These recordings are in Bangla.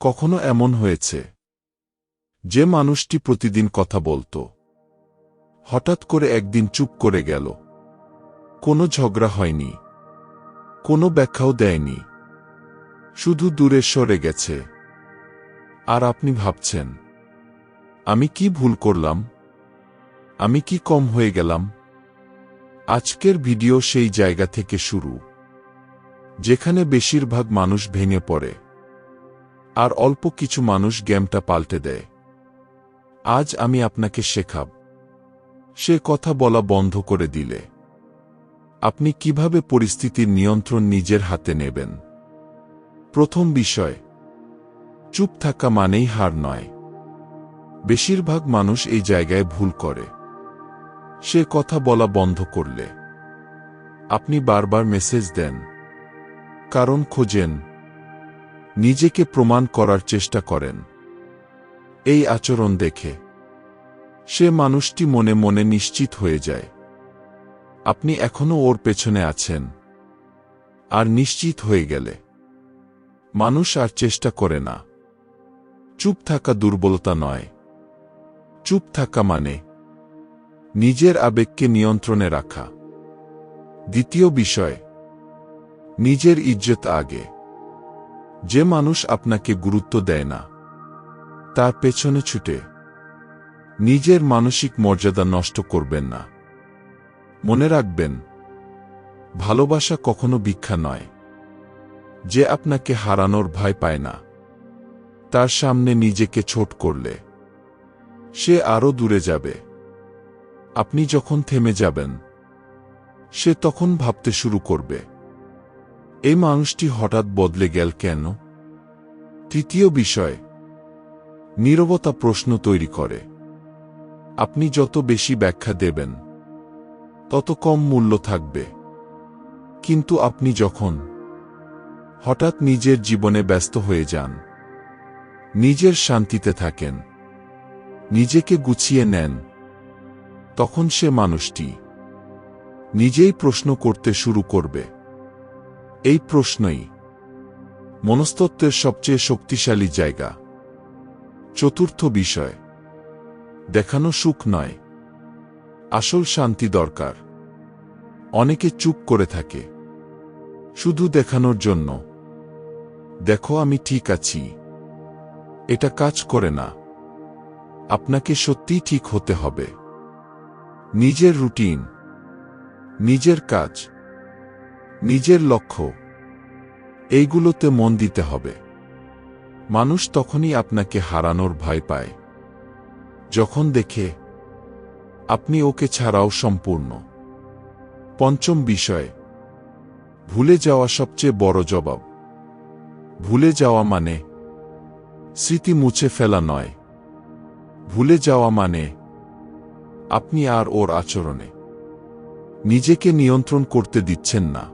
কখনো এমন হয়েছে যে মানুষটি প্রতিদিন কথা বলত, হঠাৎ করে একদিন চুপ করে গেল। কোনো ঝগড়া হয়নি, কোনো ব্যাখ্যাও দেয়নি, শুধু দূরে সরে গেছে। আর আপনি ভাবছেন, আমি কি ভুল করলাম? আমি কি কম হয়ে গেলাম? আজকের ভিডিও সেই জায়গা থেকে শুরু, যেখানে বেশিরভাগ মানুষ ভেঙে পড়ে আর অল্প কিছু মানুষ গেমটা পাল্টে দেয়। আজ আমি আপনাকে শেখাব, সে কথা বলা বন্ধ করে দিলে আপনি কিভাবে পরিস্থিতির নিয়ন্ত্রণ নিজের হাতে নেবেন। প্রথম বিষয়, চুপ থাকা মানেই হার নয়। বেশিরভাগ মানুষ এই জায়গায় ভুল করে। সে কথা বলা বন্ধ করলে আপনি বারবার মেসেজ দেন, কারণ খোঁজেন, নিজেকে প্রমাণ করার চেষ্টা করেন। এই আচরণ দেখে সে মানুষটি মনে মনে নিশ্চিত হয়ে যায় আপনি এখনো ওর পেছনে আছেন। আর নিশ্চিত হয়ে গেলে মানুষ আর চেষ্টা করে না। চুপ থাকা দুর্বলতা নয়। চুপ থাকা মানে নিজের আবেগকে নিয়ন্ত্রণে রাখা। দ্বিতীয় বিষয়, নিজের ইজ্জত আগে। যে মানুষ আপনাকে গুরুত্ব দেয় না, তার পেছনে ছুটে নিজের মানসিক মর্যাদা নষ্ট করবেন না। মনে রাখবেন, ভালোবাসা কখনো ভিক্ষা নয়। যে আপনাকে হারানোর ভয় পায় না, তার সামনে নিজেকে ছোট করলে সে আরো দূরে যাবে। আপনি যখন থেমে যাবেন, সে তখন ভাবতে শুরু করবে, এই মানুষটি হঠাৎ বদলে গেল কেন? তৃতীয় বিষয়, নীরবতা প্রশ্ন তৈরি করে। আপনি যত বেশি ব্যাখ্যা দেবেন, তত কম মূল্য থাকবে। কিন্তু আপনি যখন হঠাৎ নিজের জীবনে ব্যস্ত হয়ে যান, নিজের শান্তিতে থাকেন, নিজেকে গুছিয়ে নেন, তখন সে মানুষটি নিজেই প্রশ্ন করতে শুরু করবে। এই প্রশ্নই মনস্তত্ত্বের সবচেয়ে শক্তিশালী জায়গা। চতুর্থ বিষয়, দেখানো সুখ নয়, আসল শান্তি দরকার। অনেকে চুপ করে থাকে শুধু দেখানোর জন্য, দেখো আমি ঠিক আছি। এটা কাজ করে না। আপনাকে সত্যিই ঠিক হতে হবে। নিজের রুটিন, নিজের কাজ, নিজের লক্ষ্য, এইগুলোতে মন দিতে হবে। মানুষ তখনই আপনাকে হারানোর ভয় পায় যখন দেখে আপনি ওকে ছাড়াও সম্পূর্ণ। পঞ্চম বিষয়, ভুলে যাওয়া সবচেয়ে বড় জবাব। ভুলে যাওয়া মানে স্মৃতি মুছে ফেলা নয়। ভুলে যাওয়া মানে আপনি আর ওর আচরণে নিজেকে নিয়ন্ত্রণ করতে দিচ্ছেন না।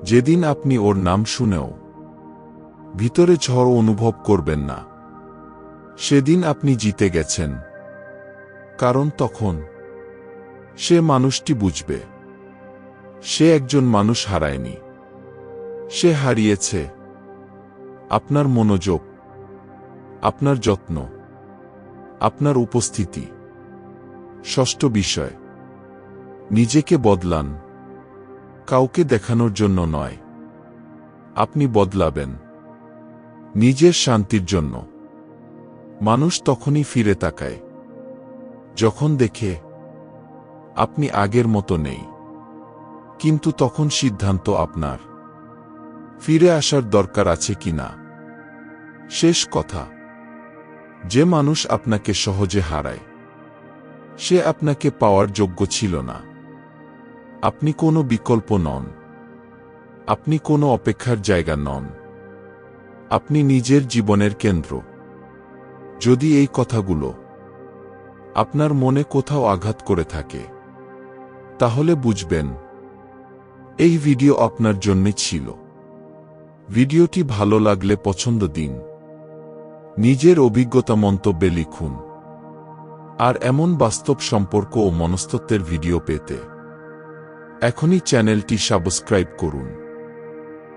যেদিন আপনি ওর নাম শুনেও ভিতরে ঝড় অনুভব করবেন না, সেদিন আপনি জিতে গেছেন। কারণ তখন সে মানুষটি বুঝবে সে একজন মানুষ হারায়নি, সে হারিয়েছে আপনার মনোযোগ, আপনার যত্ন, আপনার উপস্থিতি। ষষ্ঠ বিষয়, নিজেকে বদলান, কাউকে দেখানোর জন্য নয়। আপনি বদলাবেন নিজের শান্তির জন্য। মানুষ তখনই ফিরে তাকায় যখন দেখে আপনি আগের মতো নেই। কিন্তু তখন সিদ্ধান্ত আপনার, ফিরে আসার দরকার আছে কিনা। শেষ কথা, যে মানুষ আপনাকে সহজে হারায়, সে আপনাকে পাওয়ার যোগ্য ছিল না। আপনি কোনো বিকল্প নন। আপনি কোনো অপেক্ষার জায়গা নন। আপনি নিজের জীবনের কেন্দ্র। যদি এই কথাগুলো আপনার মনে কোথাও আঘাত করে থাকে, তাহলে বুঝবেন এই ভিডিও আপনার জন্যে ছিল। ভিডিওটি ভালো লাগলে পছন্দ দিন, নিজের অভিজ্ঞতা মন্তব্যে লিখুন। আর এমন বাস্তব সম্পর্ক ও মনস্তত্ত্বের ভিডিও পেতে এখনই চ্যানেলটি সাবস্ক্রাইব করুন।